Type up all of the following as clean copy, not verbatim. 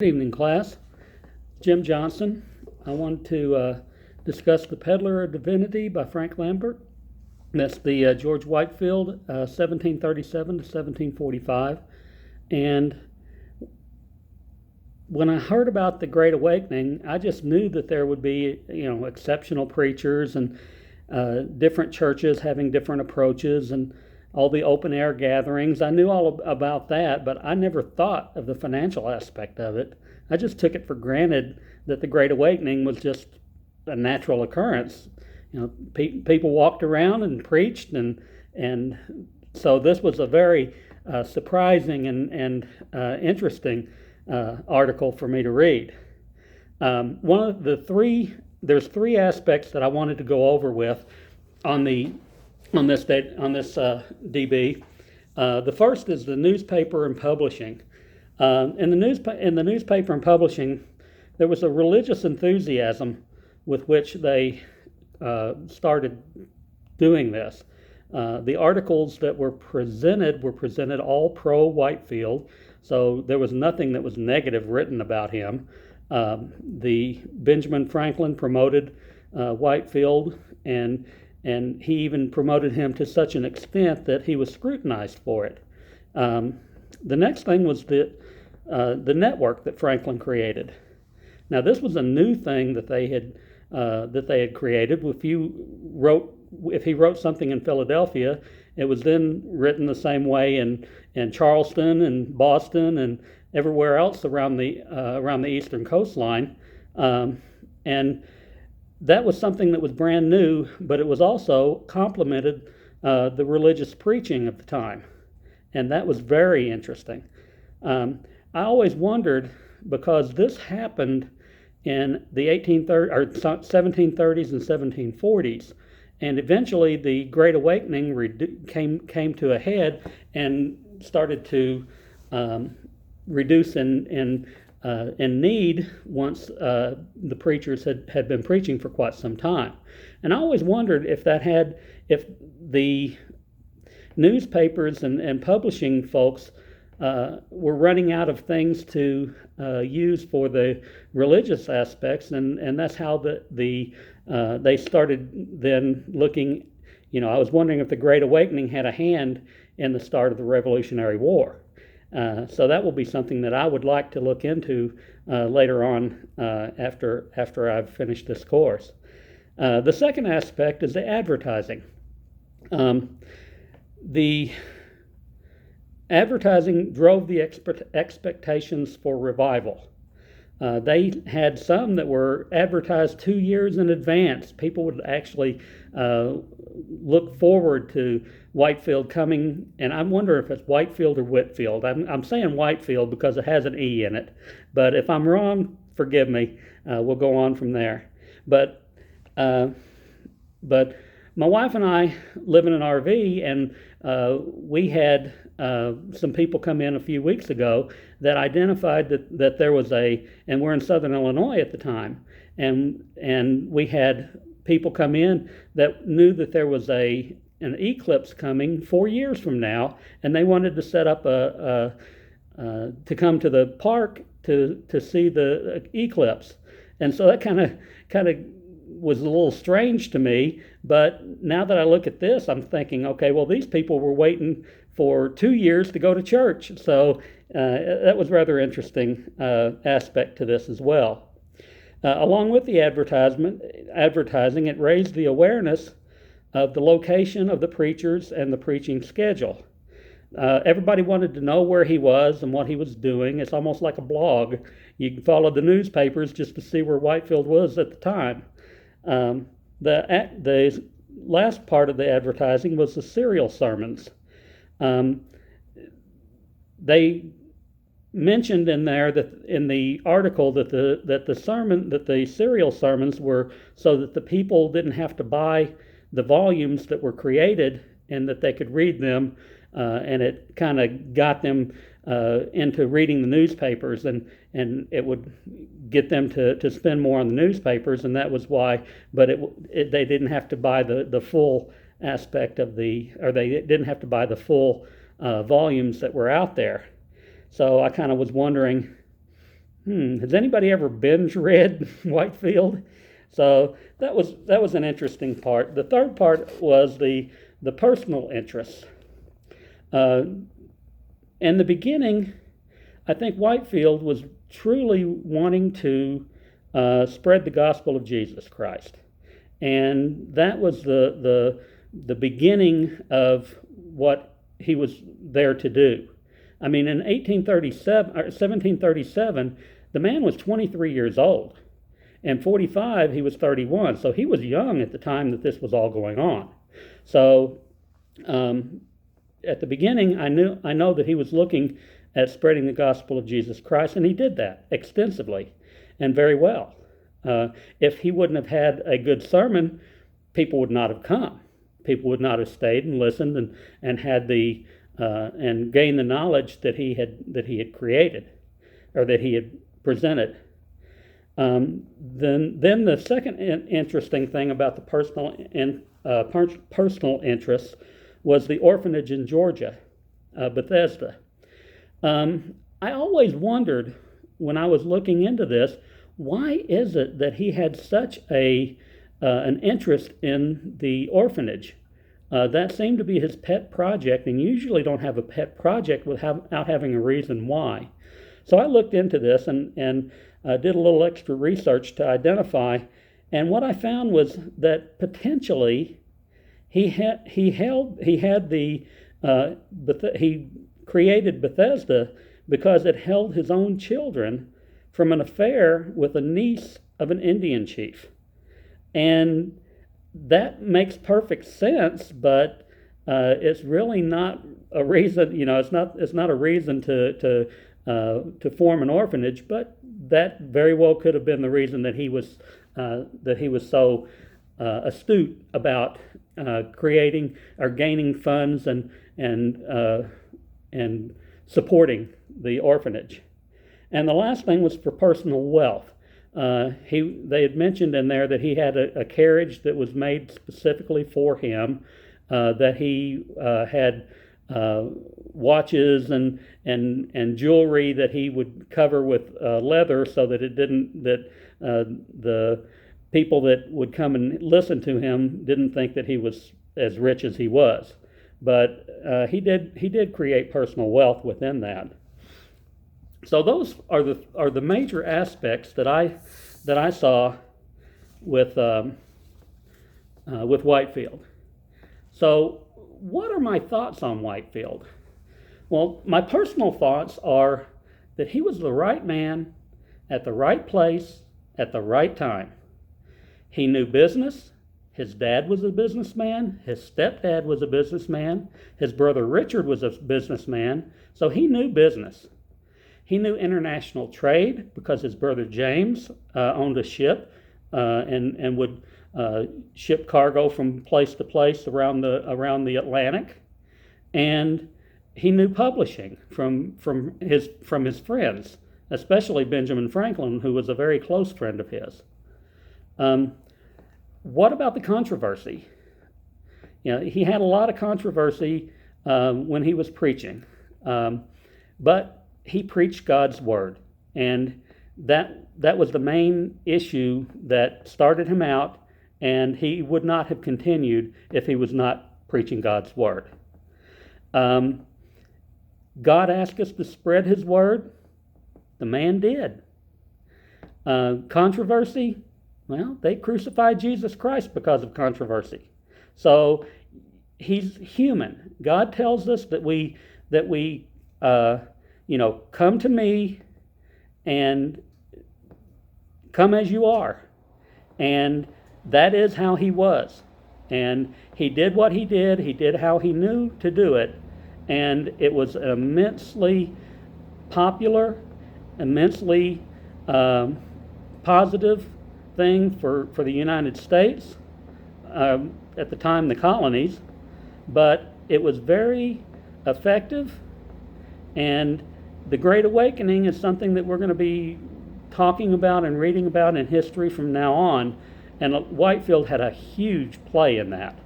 Good evening, class. Jim Johnson. I want to discuss The Peddler of Divinity by Frank Lambert. That's the George Whitefield, 1737 to 1745. And when I heard about the Great Awakening, I just knew that there would be, exceptional preachers and different churches having different approaches and all the open air gatherings. I knew all about that, but I never thought of the financial aspect of it. I just took it for granted that the Great Awakening was just a natural occurrence. People walked around and preached, and so this was a very surprising and interesting article for me to read. One of the there's three aspects that I wanted to go over with on this DB. The first is the newspaper and publishing. In the newspaper and publishing, there was a religious enthusiasm with which they started doing this. The articles that were presented all pro Whitefield, so there was nothing that was negative written about him. The Benjamin Franklin promoted Whitefield, and he even promoted him to such an extent that he was scrutinized for it. The next thing was the network that Franklin created. Now, this was a new thing that they had created. If he wrote something in Philadelphia, it was then written the same way in Charleston and Boston and everywhere else around the eastern coastline, and that was something that was brand new, but it was also complemented the religious preaching of the time, and that was very interesting. I always wondered, because this happened in the 1730s and 1740s, and eventually the Great Awakening came to a head and started to reduce in need once the preachers had been preaching for quite some time. And I always wondered if the newspapers and publishing folks were running out of things to use for the religious aspects, and that's how they started then looking. I was wondering if the Great Awakening had a hand in the start of the Revolutionary War. So that will be something that I would like to look into later on after I've finished this course. The second aspect is the advertising. The advertising drove the expectations for revival. They had some that were advertised 2 years in advance. People would actually look forward to Whitefield coming, and I wonder if it's Whitefield or Whitfield. I'm saying Whitefield because it has an E in it, but if I'm wrong, forgive me. We'll go on from there. But my wife and I live in an RV, and we had some people come in a few weeks ago that identified that there was and we're in Southern Illinois at the time, and we had people come in that knew that there was an eclipse coming 4 years from now, and they wanted to set up to come to the park to see the eclipse. And so that kind of was a little strange to me, but now that I look at this, I'm thinking, okay, well, these people were waiting for 2 years to go to church. So that was rather interesting aspect to this as well. Along with the advertising, it raised the awareness of the location of the preachers and the preaching schedule. Everybody wanted to know where he was and what he was doing. It's almost like a blog. You can follow the newspapers just to see where Whitefield was at the time. The last part of the advertising was the serial sermons. They mentioned in there that in the article that the serial sermons were so that the people didn't have to buy the volumes that were created, and that they could read them, and it kind of got them into reading the newspapers, and it would get them to spend more on the newspapers, and that was why. But they didn't have to buy the full aspect of they didn't have to buy the full volumes that were out there. So I kind of was wondering, has anybody ever binge read Whitefield? So that was an interesting part. The third part was the personal interests. In the beginning, I think Whitefield was truly wanting to spread the gospel of Jesus Christ, and that was the beginning of what he was there to do. I mean, in 1837 or 1737, the man was 23 years old. And 45, he was 31. So he was young at the time that this was all going on. So at the beginning, I know that he was looking at spreading the gospel of Jesus Christ, and he did that extensively and very well. If he wouldn't have had a good sermon, people would not have come. People would not have stayed and listened and had the and gained the knowledge that he had created, or that he had presented. Then the second interesting thing about the personal interests was the orphanage in Georgia, Bethesda. I always wondered when I was looking into this, why is it that he had such an interest in the orphanage? That seemed to be his pet project, and you usually don't have a pet project without having a reason why. So I looked into this and did a little extra research to identify, and what I found was that potentially he created Bethesda because it held his own children from an affair with a niece of an Indian chief. And that makes perfect sense, but it's really not a reason. It's not a reason to form an orphanage. But that very well could have been the reason that he was so astute about creating or gaining funds and supporting the orphanage. And the last thing was for personal wealth. They had mentioned in there that he had a carriage that was made specifically for him, that he had watches and jewelry that he would cover with leather so that the people that would come and listen to him didn't think that he was as rich as he was. But he did create personal wealth within that. So those are the major aspects that I saw with Whitefield. So what are my thoughts on Whitefield? Well, my personal thoughts are that he was the right man at the right place at the right time. He knew business. His dad was a businessman. His stepdad was a businessman. His brother Richard was a businessman. So he knew business. He knew international trade because his brother James owned a ship and would ship cargo from place to place around the Atlantic. And he knew publishing from his friends, especially Benjamin Franklin, who was a very close friend of his. What about the controversy? He had a lot of controversy when he was preaching, but he preached God's word, and that was the main issue that started him out, and he would not have continued if he was not preaching God's word. God asked us to spread his word. The man did. Controversy? Well, they crucified Jesus Christ because of controversy. So he's human. God tells us that we come to me and come as you are. And that is how he was. And he did what he did. He did how he knew to do it. And it was an immensely popular, immensely positive thing for the United States, at the time the colonies. But it was very effective. And the Great Awakening is something that we're going to be talking about and reading about in history from now on, and Whitefield had a huge play in that.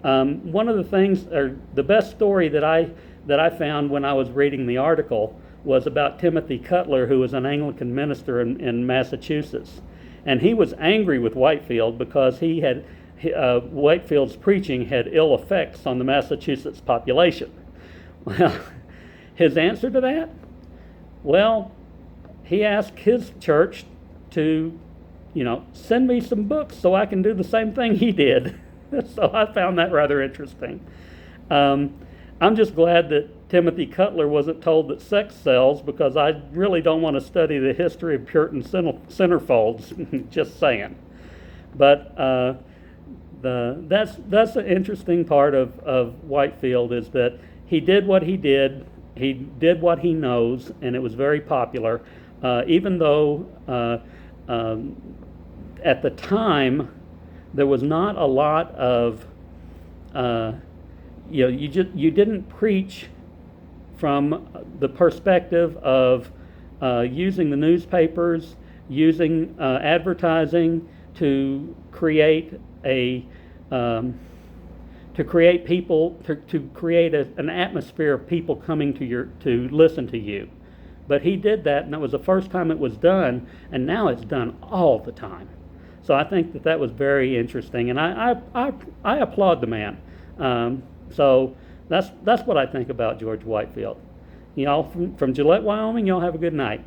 One of the things, or the best story that I found when I was reading the article, was about Timothy Cutler, who was an Anglican minister in Massachusetts. And he was angry with Whitefield because Whitefield's preaching had ill effects on the Massachusetts population. Well, his answer to that? Well, he asked his church to, send me some books so I can do the same thing he did. So I found that rather interesting. I'm just glad that Timothy Cutler wasn't told that sex sells, because I really don't want to study the history of Puritan centerfolds. Just saying. But that's an interesting part of Whitefield, is that he did what he did. He did what he knows, and it was very popular. Even though at the time there was not a lot of you didn't preach from the perspective of using the newspapers, using advertising to create an atmosphere of people coming to listen to you. But he did that, and that was the first time it was done, and now it's done all the time. So I think that was very interesting, and I applaud the man. So that's what I think about George Whitefield. Y'all from Gillette, Wyoming, y'all have a good night.